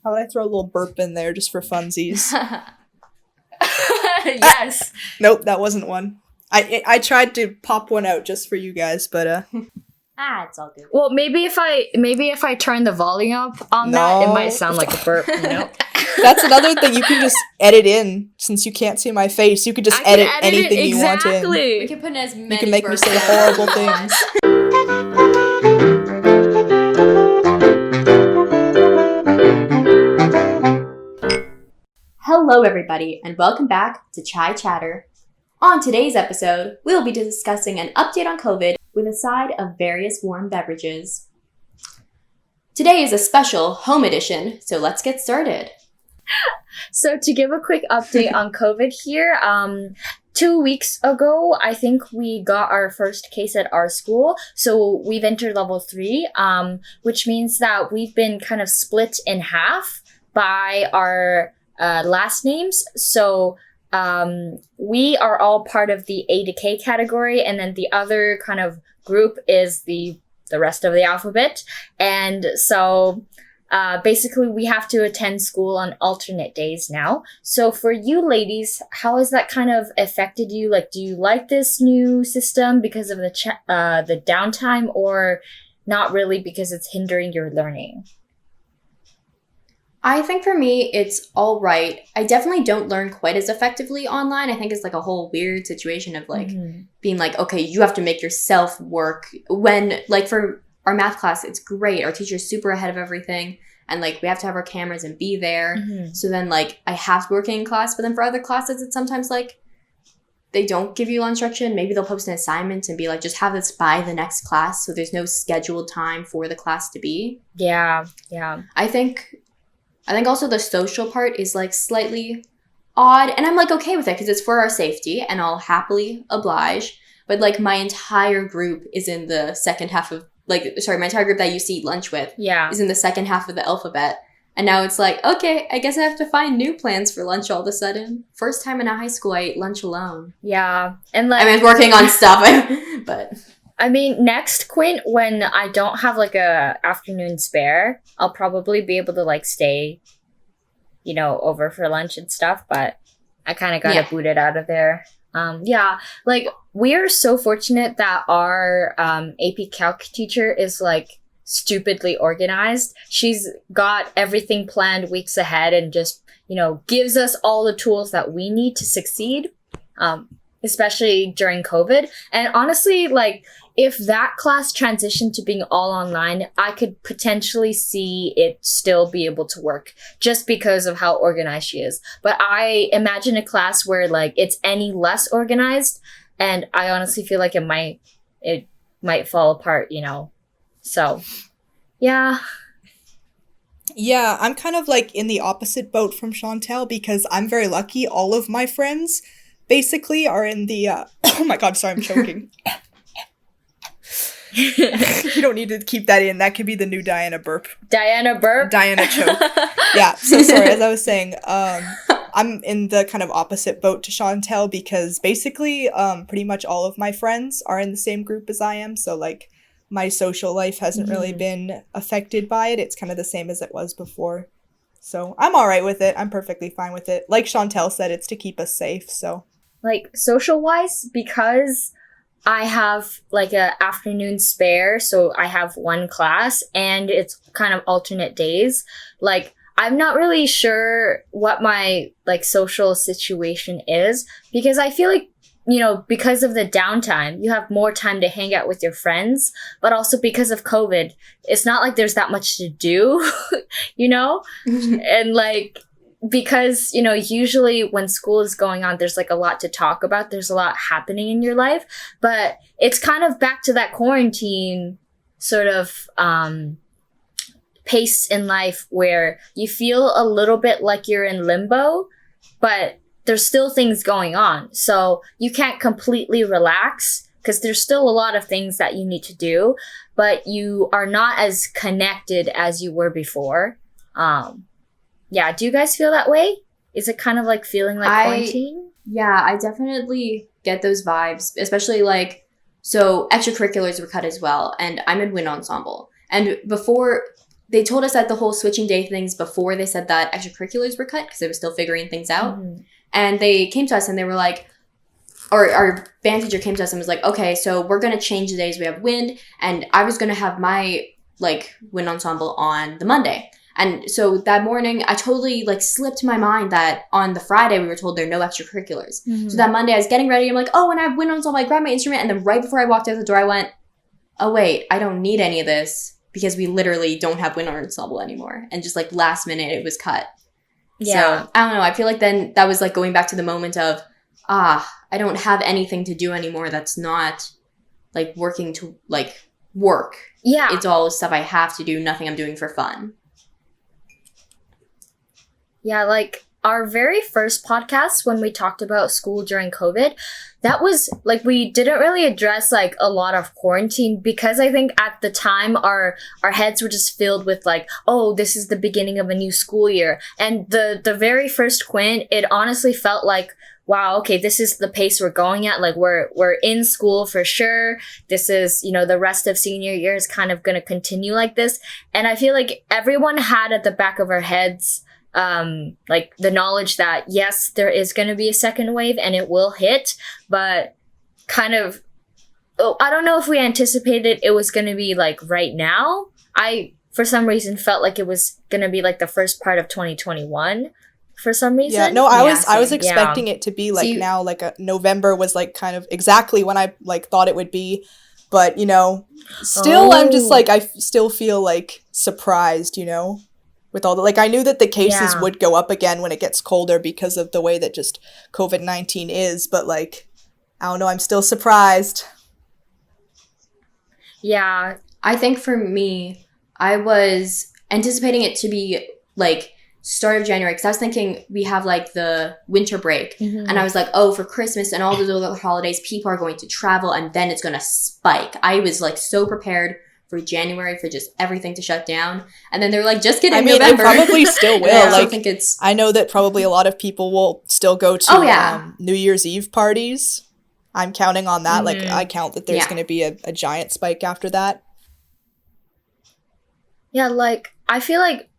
How would I throw a little burp in there just for funsies? Yes. Nope, that wasn't one. I tried to pop one out just for you guys, but it's all good. Well, maybe if I turn the volume up on that, it might sound like a burp, you know? That's another thing you can just edit in, since you can't see my face. You could just edit anything you want in. We can put in as many You can make me burps say as horrible you want. things. Hello, everybody, and welcome back to Chai Chatter. On today's episode, we'll be discussing an update on COVID with a side of various warm beverages. Today is a special home edition, so let's get started. So to give a quick update on COVID here, 2 weeks ago, I think we got our first case at our school. So we've entered level 3, which means that we've been kind of split in half by our last names. So we are all part of the A to K category, and then the other kind of group is the rest of the alphabet. And so basically we have to attend school on alternate days now. So for you ladies, how has that kind of affected you? Like, do you like this new system because of the downtime, or not really because it's hindering your learning? I think for me, it's all right. I definitely don't learn quite as effectively online. I think it's like a whole weird situation of like being like, okay, you have to make yourself work. When like for our math class, it's great. Our teacher's super ahead of everything. And like we have to have our cameras and be there. So then like I have to work in class. But then for other classes, it's sometimes like they don't give you instruction. Maybe they'll post an assignment and be like, just have this by the next class. So there's no scheduled time for the class to be. Yeah. I think also the social part is like slightly odd, and I'm like okay with it because it's for our safety and I'll happily oblige. But like my entire group is in the second half of my entire group that I used to eat lunch with is in the second half of the alphabet. And now it's like, okay, I guess I have to find new plans for lunch all of a sudden. First time in a high school I ate lunch alone. Yeah. And like, I mean, working on stuff, but... I mean, next, Quint, when I don't have like a afternoon spare, I'll probably be able to like stay, over for lunch and stuff, but I kind of got to boot it out of there. Like we are so fortunate that our AP Calc teacher is like stupidly organized. She's got everything planned weeks ahead and just, gives us all the tools that we need to succeed, especially during COVID. And honestly, like, if that class transitioned to being all online, I could potentially see it still be able to work just because of how organized she is. But I imagine a class where like it's any less organized, and I honestly feel like it might fall apart, So, yeah. Yeah, I'm kind of like in the opposite boat from Chantel because I'm very lucky. All of my friends basically are in the oh my god, sorry, I'm choking. You don't need to keep that in. That could be the new Diana burp. Diana burp? Diana choke. Yeah, so sorry, as I was saying, I'm in the kind of opposite boat to Chantel because basically pretty much all of my friends are in the same group as I am, so like my social life hasn't really been affected by it. It's kind of the same as it was before. So I'm all right with it. I'm perfectly fine with it. Like Chantel said, it's to keep us safe, so. Like, social-wise, because I have like a afternoon spare, so I have one class and it's kind of alternate days. Like, I'm not really sure what my like social situation is because I feel like, because of the downtime, you have more time to hang out with your friends, but also because of COVID, it's not like there's that much to do, and like, because, usually when school is going on, there's like a lot to talk about. There's a lot happening in your life, but it's kind of back to that quarantine sort of pace in life where you feel a little bit like you're in limbo, but there's still things going on. So you can't completely relax because there's still a lot of things that you need to do, but you are not as connected as you were before. Yeah, do you guys feel that way? Is it kind of like feeling like quarantine? Yeah, I definitely get those vibes, especially like, so extracurriculars were cut as well, and I'm in wind ensemble. And before they told us that the whole switching day things before they said that extracurriculars were cut because they were still figuring things out. Mm-hmm. And they came to us and they were like, or our band teacher came to us and was like, okay, so we're going to change the days we have wind. And I was going to have my like wind ensemble on the Monday. And so that morning I totally like slipped my mind that on the Friday we were told there are no extracurriculars. Mm-hmm. So that Monday I was getting ready. I'm like, oh, and I have wind ensemble. I grabbed my instrument. And then right before I walked out the door, I went, oh, wait, I don't need any of this because we literally don't have wind ensemble anymore. And just like last minute it was cut. Yeah. So I don't know. I feel like then that was like going back to the moment of, I don't have anything to do anymore that's not like working to like work. Yeah. It's all stuff I have to do, nothing I'm doing for fun. Yeah, like our very first podcast when we talked about school during COVID, that was like we didn't really address like a lot of quarantine because I think at the time our heads were just filled with like, oh, this is the beginning of a new school year. And the very first Quint, it honestly felt like, wow, okay, this is the pace we're going at. Like we're in school for sure. This is, you know, the rest of senior year is kind of going to continue like this. And I feel like everyone had at the back of our heads like the knowledge that yes, there is going to be a second wave and it will hit, but kind of, I don't know if we anticipated it was going to be like right now. I, for some reason, felt like it was going to be like the first part of 2021 for some reason. Yeah, no, I was expecting yeah. it to be like now, like November was like kind of exactly when I like thought it would be. But, you know, still I'm just like, I still feel like surprised, you know? With all the, like, I knew that the cases would go up again when it gets colder because of the way that just COVID-19 is, but, like, I don't know, I'm still surprised. Yeah. I think for me, I was anticipating it to be, like, start of January, because I was thinking we have, like, the winter break, and I was like, oh, for Christmas and all those other holidays, people are going to travel, and then it's going to spike. I was, like, so prepared for January for just everything to shut down. And then they're like, just kidding, November. It probably still will. Yeah, like, I think it's... I know that probably a lot of people will still go to New Year's Eve parties. I'm counting on that. Like, I count that there's going to be a giant spike after that. Yeah, like, I feel like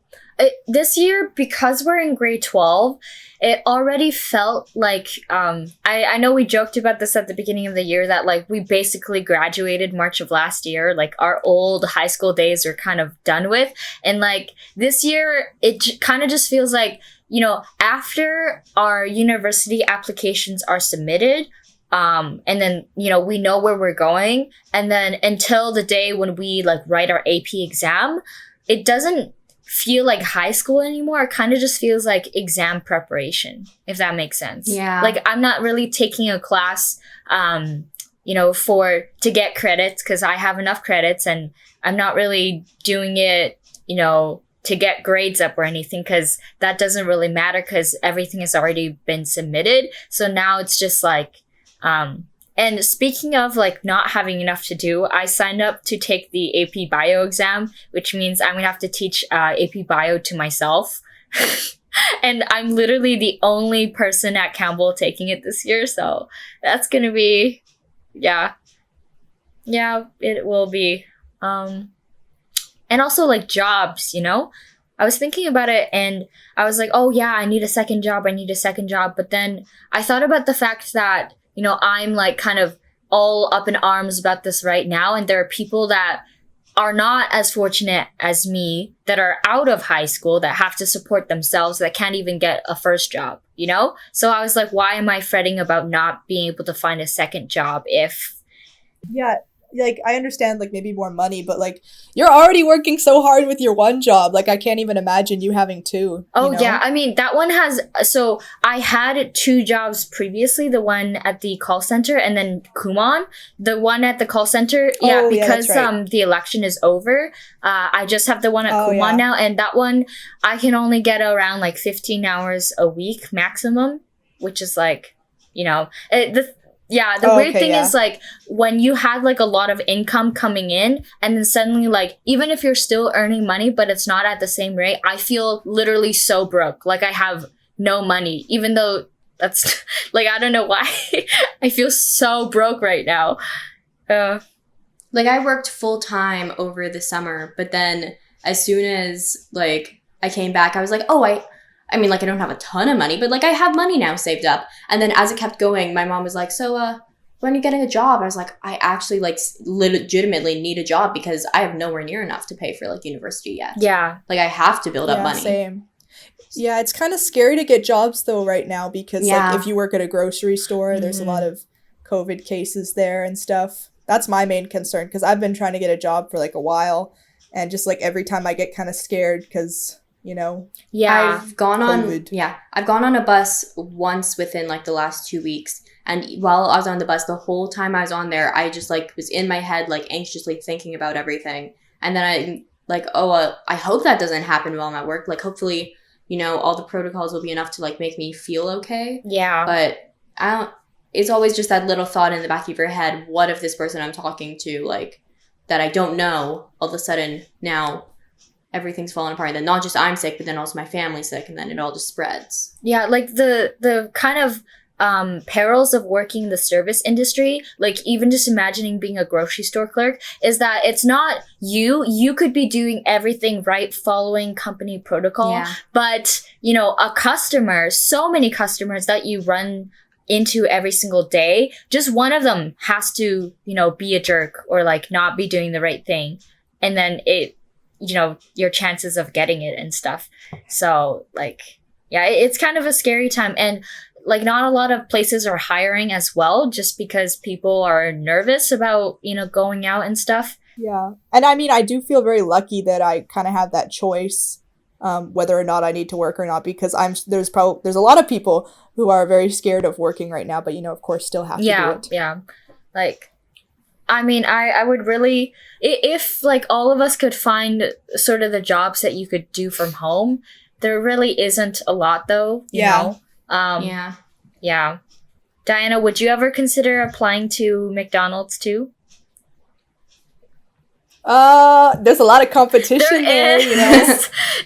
this year, because we're in grade 12, it already felt like, I know we joked about this at the beginning of the year that, like, we basically graduated March of last year. Like, our old high school days are kind of done with. And, like, this year, it kind of just feels like, you know, after our university applications are submitted, and then, you know, we know where we're going. And then until the day when we, like, write our AP exam, it doesn't feel like high school anymore. It kind of just feels like exam preparation, if that makes sense. Yeah. Like, I'm not really taking a class, you know, to get credits because I have enough credits, and I'm not really doing it, you know, to get grades up or anything, because that doesn't really matter because everything has already been submitted. So now it's just like, and speaking of, like, not having enough to do, I signed up to take the AP Bio exam, which means I'm going to have to teach AP Bio to myself. And I'm literally the only person at Campbell taking it this year. So that's going to be, yeah, it will be. And also, like, jobs, you know? I was thinking about it and I was like, oh, yeah, I need a second job. But then I thought about the fact that, you know, I'm like kind of all up in arms about this right now. And there are people that are not as fortunate as me that are out of high school that have to support themselves, that can't even get a first job, you know? So I was like, why am I fretting about not being able to find a second job if... Yeah, like, I understand, like, maybe more money, but, like, you're already working so hard with your one job. Like, I can't even imagine you having two. Oh, you know? yeah. I mean, that one has... So, I had two jobs previously. The one at the call center and then Kumon. The one at the call center, because that's right. The election is over, I just have the one at Kumon now. And that one, I can only get around, like, 15 hours a week maximum, which is, like, you know... The weird thing is, like, when you had, like, a lot of income coming in and then suddenly, like, even if you're still earning money, but it's not at the same rate, I feel literally so broke. Like, I have no money, even though that's, like, I don't know why. I feel so broke right now. Like, I worked full time over the summer, but then as soon as, like, I came back, I was like, oh, I mean, like, I don't have a ton of money, but, like, I have money now saved up. And then as it kept going, my mom was like, so, when are you getting a job? I was like, I actually, like, legitimately need a job because I have nowhere near enough to pay for, like, university yet. Yeah. Like, I have to build up money. Same. Yeah, it's kind of scary to get jobs, though, right now because, like, if you work at a grocery store, there's a lot of COVID cases there and stuff. That's my main concern because I've been trying to get a job for, like, a while. And just, like, every time I get kind of scared because, you know, I've gone COVID. I've gone on a bus once within, like, the last 2 weeks. And while I was on the bus, the whole time I was on there, I just, like, was in my head, like, anxiously thinking about everything. And then I, like, I hope that doesn't happen while I'm at work. Like, hopefully, you know, all the protocols will be enough to, like, make me feel okay. Yeah. But it's always just that little thought in the back of your head, what if this person I'm talking to, like, that I don't know, all of a sudden now everything's falling apart. And then not just I'm sick, but then also my family's sick, and then it all just spreads. Yeah, like the kind of perils of working the service industry, like even just imagining being a grocery store clerk, is that it's not you could be doing everything right, following company protocol, but you know, a customer, so many customers that you run into every single day, just one of them has to, you know, be a jerk or like not be doing the right thing, and then it, you know, your chances of getting it and stuff. So like, yeah, it's kind of a scary time. And like, not a lot of places are hiring as well, just because people are nervous about, you know, going out and stuff. Yeah. And I mean, I do feel very lucky that I kind of have that choice, whether or not I need to work or not, because there's a lot of people who are very scared of working right now, but, you know, of course, still have to do it. Yeah. Like, I mean, I would really, if like all of us could find sort of the jobs that you could do from home, there really isn't a lot though, you know? Yeah. Diana, would you ever consider applying to McDonald's too? There's a lot of competition there, you know?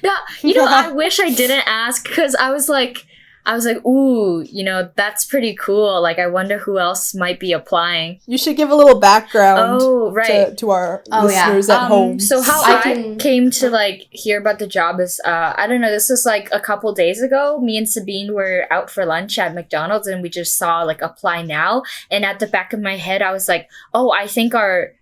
No, you know, I wish I didn't ask, because I was like, ooh, you know, that's pretty cool. Like, I wonder who else might be applying. You should give a little background to our listeners at home. So how I came to, like, hear about the job is, I don't know, this was, like, a couple days ago. Me and Sabine were out for lunch at McDonald's, and we just saw, like, apply now. And at the back of my head, I was like, oh, I think our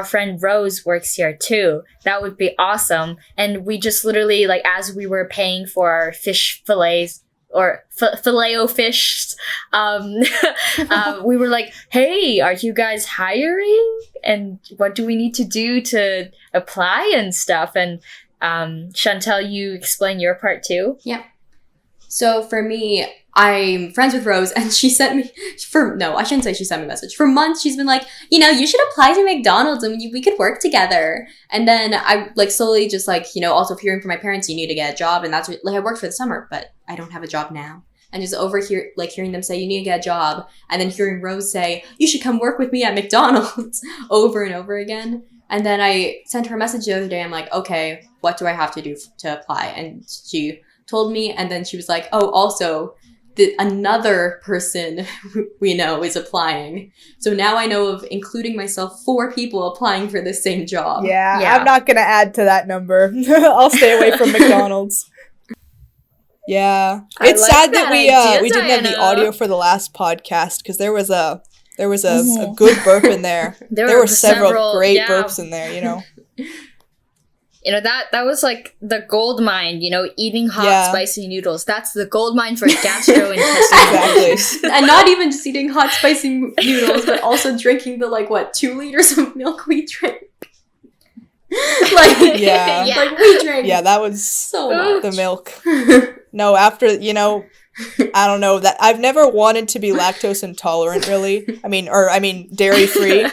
friend Rose works here too. That would be awesome. And we just literally, like, as we were paying for our fish fillets, or Filet-O-Fish, we were like, hey, are you guys hiring? And what do we need to do to apply and stuff? And Chantel, you explain your part too? Yeah. So for me, I'm friends with Rose, and she sent me I shouldn't say she sent me a message. For months, she's been like, you know, you should apply to McDonald's and we could work together. And then I, like, slowly just, like, you know, also hearing from my parents, you need to get a job. And that's what, like, I worked for the summer, but I don't have a job now. And just over here, like, hearing them say, you need to get a job. And then hearing Rose say, you should come work with me at McDonald's over and over again. And then I sent her a message the other day. I'm like, okay, what do I have to do to apply? And she told me, and then she was like, oh, also, another person we know is applying. So now I know of, including myself, 4 people applying for the same job. Yeah. I'm not going to add to that number. I'll stay away from McDonald's. Yeah. It's sad that we didn't have the audio for the last podcast, because there was a good burp in there. There were several great burps in there, you know. You know, that was like the gold mine, you know, eating hot, spicy noodles. That's the gold mine for gastrointestinal. Exactly. And not even just eating hot, spicy noodles, but also drinking the, like, 2 liters of milk we drink. Like, like, we drank that was so much. The milk. No, after, you know, I don't know, that I've never wanted to be lactose intolerant, really. I mean, dairy-free.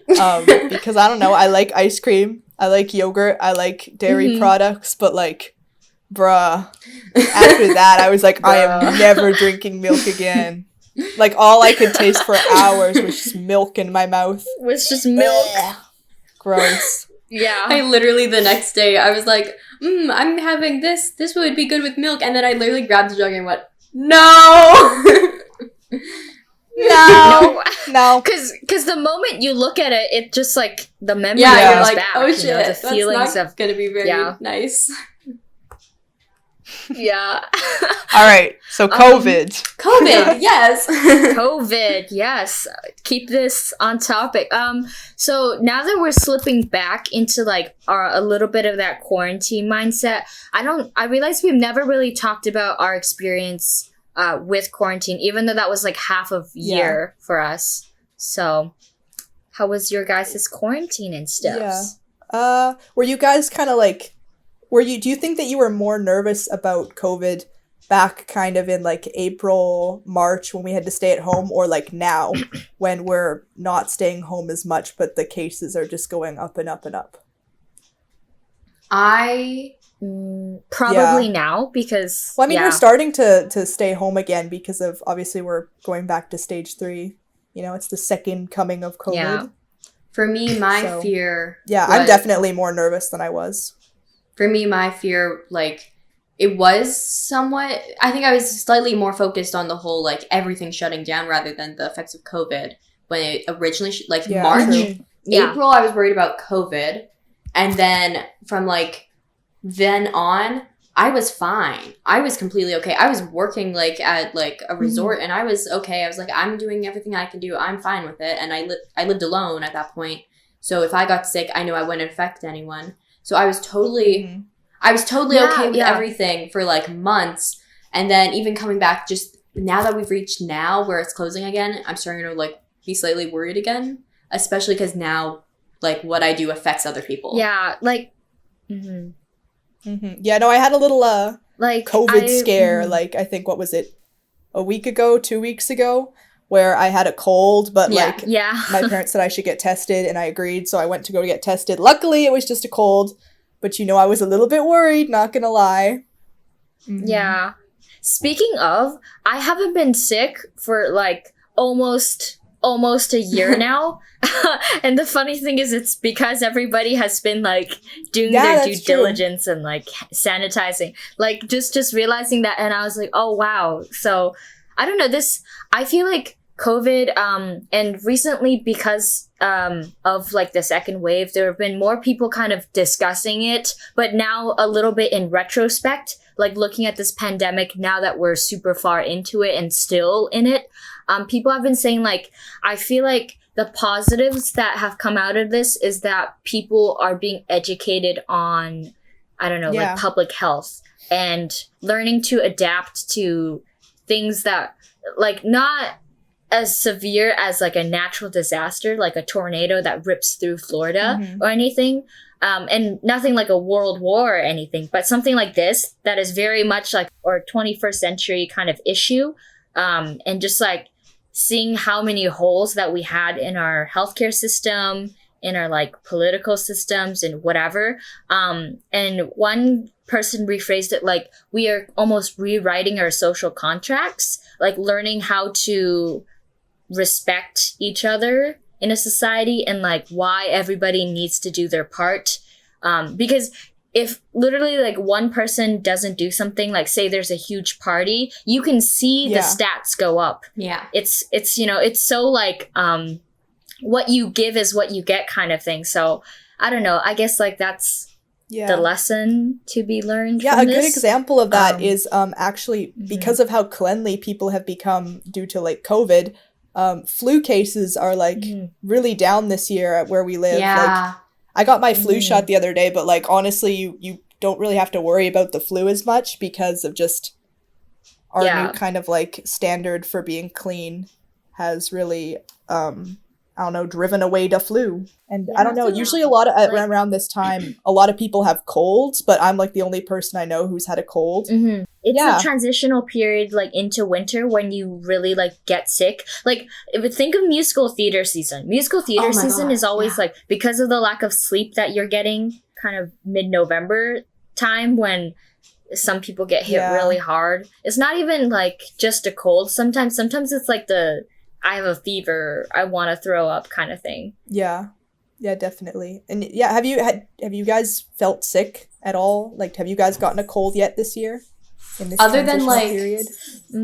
Because, I don't know, I like ice cream. I like yogurt, I like dairy products, but, like, bruh, after that, I was like, I am never drinking milk again. Like, all I could taste for hours was just milk in my mouth. Was just milk. Gross. Yeah. I literally, the next day, I was like, I'm having this would be good with milk, and then I literally grabbed the jug and went, no! No. No. Because the moment you look at it, it just like the memory you're comes like, back. oh shit, you know, the that's feelings not of gonna be very nice. yeah. All right. So COVID. COVID, yes. COVID, yes. Keep this on topic. So now that we're slipping back into like a little bit of that quarantine mindset, I realize we've never really talked about our experience with quarantine, even though that was like half of year for us. So how was your guys' quarantine and stuff? Yeah. Were you guys kind of like, do you think that you were more nervous about COVID back kind of in like April, March when we had to stay at home, or like now when we're not staying home as much, but the cases are just going up and up and up? Probably now, because well, I mean, we're starting to stay home again because of, obviously we're going back to stage 3. You know, it's the second coming of COVID. Yeah. For me, my fear I'm definitely more nervous than I was. For me, my fear, like, it was somewhat, I think I was slightly more focused on the whole, like, everything shutting down rather than the effects of COVID. When it originally, March, April, I was worried about COVID. And then from, like, then on, I was fine. I was completely okay. I was working, like, at, like, a resort, and I was okay. I was like, I'm doing everything I can do. I'm fine with it. And I lived alone at that point. So if I got sick, I knew I wouldn't affect anyone. So I was totally okay with everything for like months. And then even coming back, just now that we've reached now where it's closing again, I'm starting to like be slightly worried again, especially because now like what I do affects other people. Yeah. Like, yeah, no, I had a little like COVID scare. Like, I think, what was it? A week ago, 2 weeks ago, where I had a cold, but my parents said I should get tested, and I agreed, so I went to go get tested. Luckily, it was just a cold, but I was a little bit worried, not gonna lie. Yeah. Speaking of, I haven't been sick for like almost a year now. And the funny thing is, it's because everybody has been like doing their due diligence and like sanitizing, like just realizing that. And I was like, oh wow. So I don't know, I feel like COVID, and recently because of like the second wave, there have been more people kind of discussing it, but now a little bit in retrospect, like looking at this pandemic now that we're super far into it and still in it, people have been saying like, I feel like the positives that have come out of this is that people are being educated on, I don't know, like public health and learning to adapt to things that like not as severe as like a natural disaster, like a tornado that rips through Florida or anything. And nothing like a world war or anything, but something like this that is very much like our 21st century kind of issue. And just like seeing how many holes that we had in our healthcare system, in our like political systems and whatever. And one person rephrased it like we are almost rewriting our social contracts, like learning how to respect each other in a society and like why everybody needs to do their part. Because if literally like one person doesn't do something, like say there's a huge party, you can see the stats go up. Yeah. It's it's so like what you give is what you get kind of thing. So I don't know. I guess like that's the lesson to be learned from this. Good example of that is actually because of how cleanly people have become due to like COVID, flu cases are like really down this year at where we live. Like, I got my flu shot the other day, but like honestly, you don't really have to worry about the flu as much because of just our new kind of like standard for being clean has really I don't know, driven away the flu. And I don't know, usually a lot of around this time, a lot of people have colds, but I'm like the only person I know who's had a cold. It's a transitional period like into winter when you really like get sick. Like think of musical theater season. Musical theater season is always like, because of the lack of sleep that you're getting kind of mid-November time when some people get hit really hard. It's not even like just a cold. Sometimes it's like I have a fever, I want to throw up kind of thing. Yeah, definitely. And have you guys felt sick at all? Like, have you guys gotten a cold yet this year? in this other than transitional like period?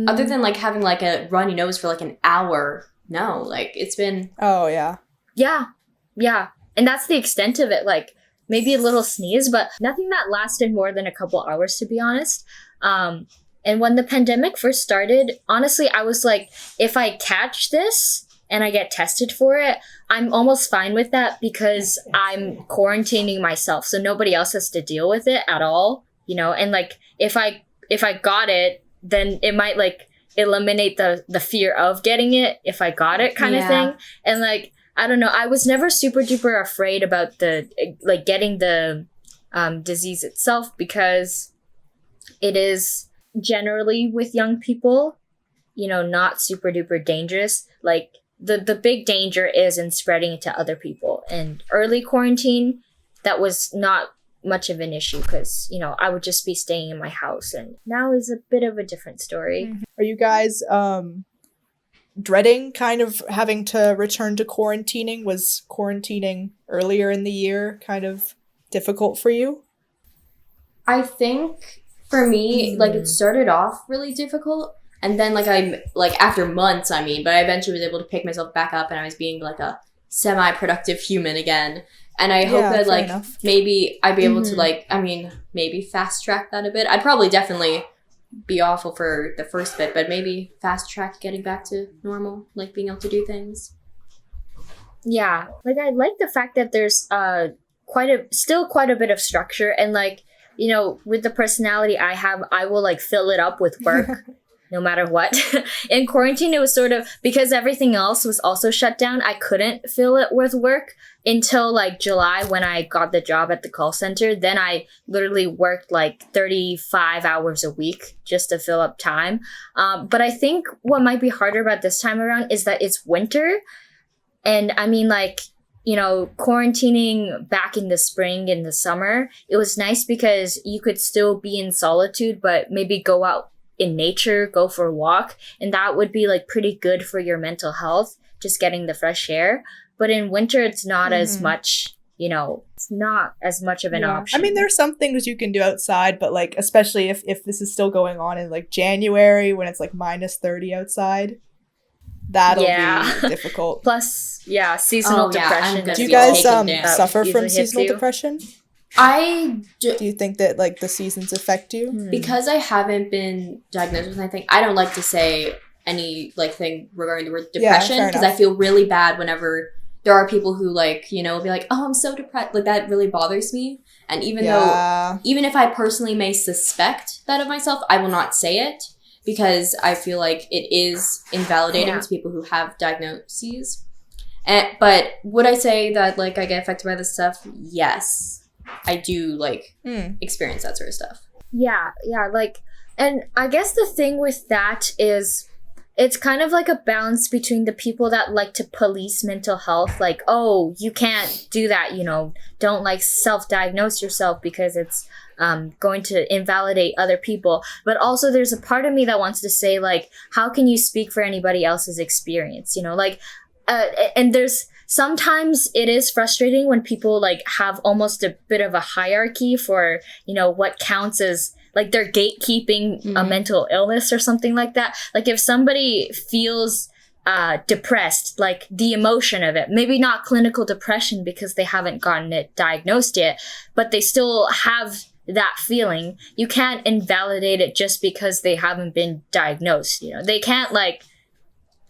other than like having like a runny nose for like an hour, no, like it's been Oh yeah. Yeah. And that's the extent of it. Like maybe a little sneeze, but nothing that lasted more than a couple hours, to be honest. And when the pandemic first started, honestly, I was like, if I catch this and I get tested for it, I'm almost fine with that because I'm quarantining myself. So nobody else has to deal with it at all, you know? And like, if I got it, then it might like eliminate the fear of getting it if I got it kind of thing. And like, I don't know, I was never super duper afraid about the, like getting the disease itself because it is generally with young people, you know, not super duper dangerous. Like the big danger is in spreading it to other people. And early quarantine, that was not much of an issue because, you know, I would just be staying in my house. And now is a bit of a different story. Are you guys dreading kind of having to return to quarantining? Was quarantining earlier in the year kind of difficult for you? I think for me, like it started off really difficult, and then like I'm like after months, I mean, but I eventually was able to pick myself back up, and I was being like a semi-productive human again. And I hope that like maybe I'd be able to like, I mean, maybe fast track that a bit. I'd probably definitely be awful for the first bit, but maybe fast track getting back to normal, like being able to do things. Yeah, like I like the fact that there's still quite a bit of structure, and like, you know, with the personality I have, I will like fill it up with work no matter what. In quarantine, it was sort of, because everything else was also shut down, I couldn't fill it with work until like July when I got the job at the call center. Then I literally worked like 35 hours a week just to fill up time. But I think what might be harder about this time around is that it's winter. And I mean, like, you know, quarantining back in the spring and the summer, it was nice because you could still be in solitude, but maybe go out in nature, go for a walk. And that would be like pretty good for your mental health, just getting the fresh air. But in winter, it's not as much, you know, it's not as much of an option. I mean, there's some things you can do outside, but like, especially if this is still going on in like January when it's like -30 outside. That'll be difficult. Plus, seasonal depression. Do you guys suffer from seasonal depression? I do. Do you think that like the seasons affect you? Because I haven't been diagnosed with anything, I don't like to say any like thing regarding the word depression because I feel really bad whenever there are people who like, you know, will be like, oh, I'm so depressed. Like that really bothers me. And even if I personally may suspect that of myself, I will not say it. Because I feel like it is invalidating to people who have diagnoses. But would I say that, like, I get affected by this stuff? Yes. I do, like, experience that sort of stuff. Yeah, like, and I guess the thing with that is it's kind of like a balance between the people that like to police mental health, like, oh, you can't do that, you know, don't, like, self-diagnose yourself because it's going to invalidate other people. But also there's a part of me that wants to say, like, how can you speak for anybody else's experience, you know, like, and there's sometimes it is frustrating when people like have almost a bit of a hierarchy for, you know, what counts as like they're gatekeeping a mental illness or something like that. Like if somebody feels depressed, like the emotion of it, maybe not clinical depression because they haven't gotten it diagnosed yet, but they still have that feeling, you can't invalidate it just because they haven't been diagnosed. You know, they can't like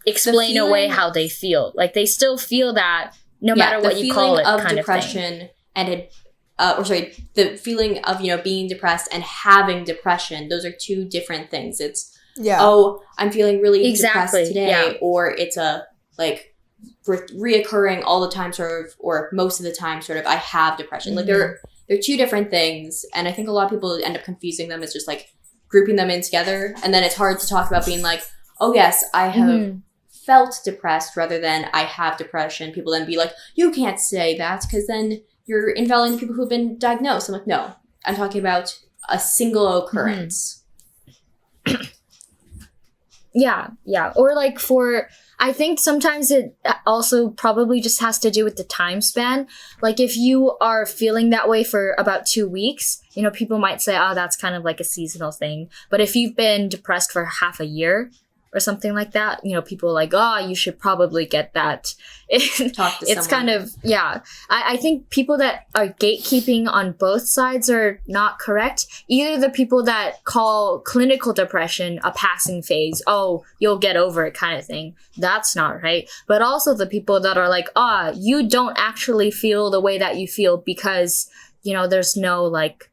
explain away how they feel. Like they still feel that no matter what you call it, kind of thing. And the feeling of, you know, being depressed and having depression, those are two different things. It's oh, I'm feeling really depressed today, or it's a like reoccurring all the time sort of, or most of the time sort of, I have depression. Like they're two different things, and I think a lot of people end up confusing them as just like grouping them in together, and then it's hard to talk about being like, oh yes, I have felt depressed rather than I have depression. People then be like, you can't say that because then you're invalidating people who've been diagnosed. I'm like, no, I'm talking about a single occurrence. Yeah. Or like I think sometimes it also probably just has to do with the time span. Like if you are feeling that way for about 2 weeks, you know, people might say, oh, that's kind of like a seasonal thing. But if you've been depressed for half a year or something like that, you know, people are like, oh, you should probably get that. Talk to It's someone. kind of, yeah. I think people that are gatekeeping on both sides are not correct. Either the people that call clinical depression a passing phase, oh, you'll get over it kind of thing. That's not right. But also the people that are like, you don't actually feel the way that you feel because, you know, there's no like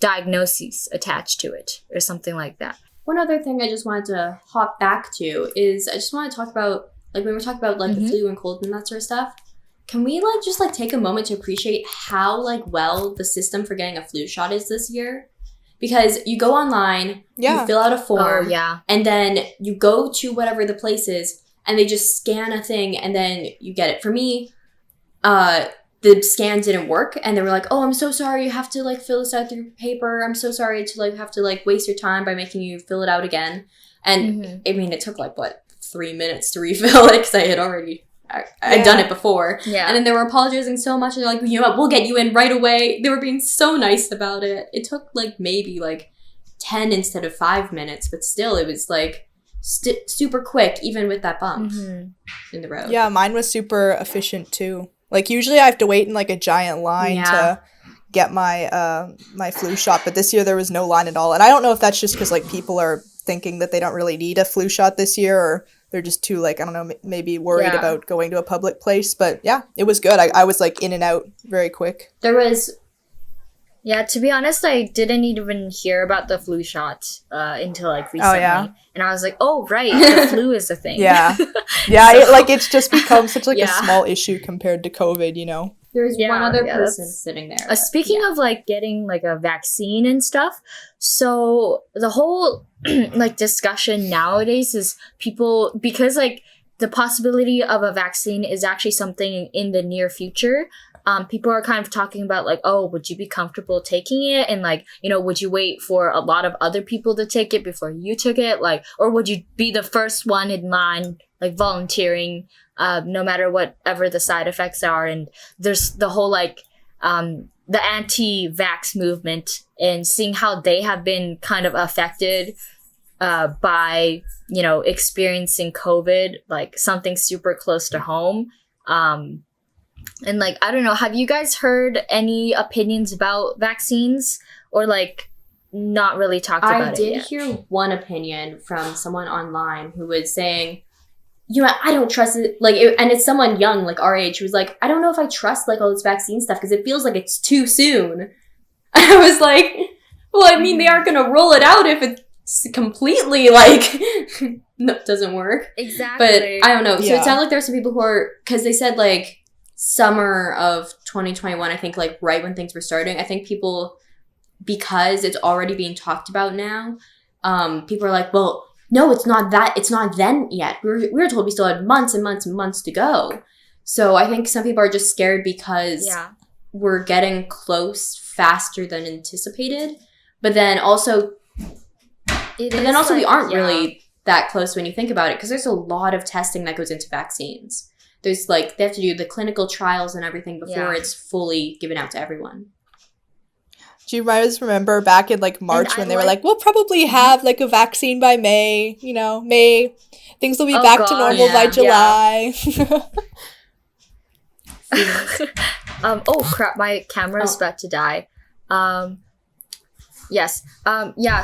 diagnoses attached to it or something like that. One other thing I just wanted to hop back to is I just want to talk about, like, when we're talking about, like, the flu and cold and that sort of stuff, can we, like, just, like, take a moment to appreciate how, like, well the system for getting a flu shot is this year? Because you go online, you fill out a form, and then you go to whatever the place is, and they just scan a thing, and then you get it. For me, the scan didn't work, and they were like, oh, I'm so sorry, you have to, like, fill this out through paper. I'm so sorry to, like, have to, like, waste your time by making you fill it out again. And, I mean, it took, like, 3 minutes to refill it, because I had already, I'd done it before. Yeah. And then they were apologizing so much, and they're like, you know what, we'll get you in right away. They were being so nice about it. It took, like, maybe, like, 10 instead of 5 minutes, but still, it was, like, super quick, even with that bump in the road. Yeah, mine was super efficient, too. Like, usually I have to wait in, like, a giant line to get my my flu shot, but this year there was no line at all. And I don't know if that's just because, like, people are thinking that they don't really need a flu shot this year, or they're just too, like, I don't know, maybe worried about going to a public place. But, yeah, it was good. I was, like, in and out very quick. There was... Yeah, to be honest, I didn't even hear about the flu shot until, like, recently. Oh, yeah? And I was like, oh, right, the flu is a thing. Yeah. Yeah, it's just become such, like, a small issue compared to COVID, you know? There's one other person sitting there. Speaking of, like, getting, like, a vaccine and stuff, so the whole, like, discussion nowadays is people, because, like, the possibility of a vaccine is actually something in the near future. People are kind of talking about, like, oh, would you be comfortable taking it? And, like, you know, would you wait for a lot of other people to take it before you took it? Like, or would you be the first one in line, like, volunteering, no matter whatever the side effects are? And there's the whole, like, the anti-vax movement and seeing how they have been kind of affected by, you know, experiencing COVID, like, something super close to home. And, like, I don't know, have you guys heard any opinions about vaccines or, like, not really talked about it yet? I did hear one opinion from someone online who was saying, you know, I don't trust it. Like, and it's someone young, like our age, who was like, I don't know if I trust, like, all this vaccine stuff because it feels like it's too soon. I was like, well, I mean, they aren't going to roll it out if it's completely, like, no, doesn't work. Exactly. But I don't know. So it sounded like there's some people who are, because they said, like, summer of 2021, I think, like, right when things were starting, I think people, because it's already being talked about now, people are like, well, no, it's not then yet. We were told we still had months and months and months to go. So I think some people are just scared because we're getting close faster than anticipated. But then also, we aren't really that close when you think about it, because there's a lot of testing that goes into vaccines. There's, like, they have to do the clinical trials and everything before it's fully given out to everyone. Do you guys remember back in, like, March when they were like, we'll probably have, like, a vaccine by May, you know, May, things will be back to normal by July. Oh, crap, my camera's about to die. Yes.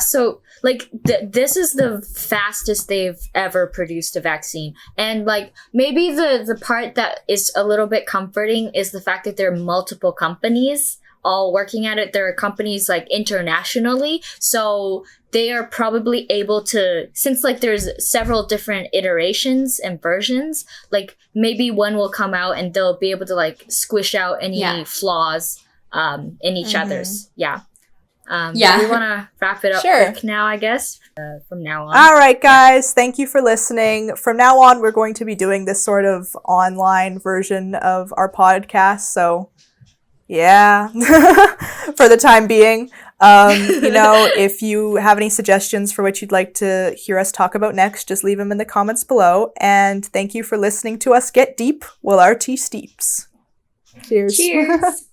So, like, this is the fastest they've ever produced a vaccine. And, like, maybe the part that is a little bit comforting is the fact that there are multiple companies all working at it. There are companies, like, internationally. So they are probably able to, since, like, there's several different iterations and versions, like, maybe one will come out and they'll be able to, like, squish out any flaws in each other's. Do we want to wrap it up quick now, I guess, from now on? All right, guys. Thank you for listening. From now on, we're going to be doing this sort of online version of our podcast. So, yeah, for the time being. If you have any suggestions for what you'd like to hear us talk about next, just leave them in the comments below. And thank you for listening to us get deep while our tea steeps. Cheers. Cheers.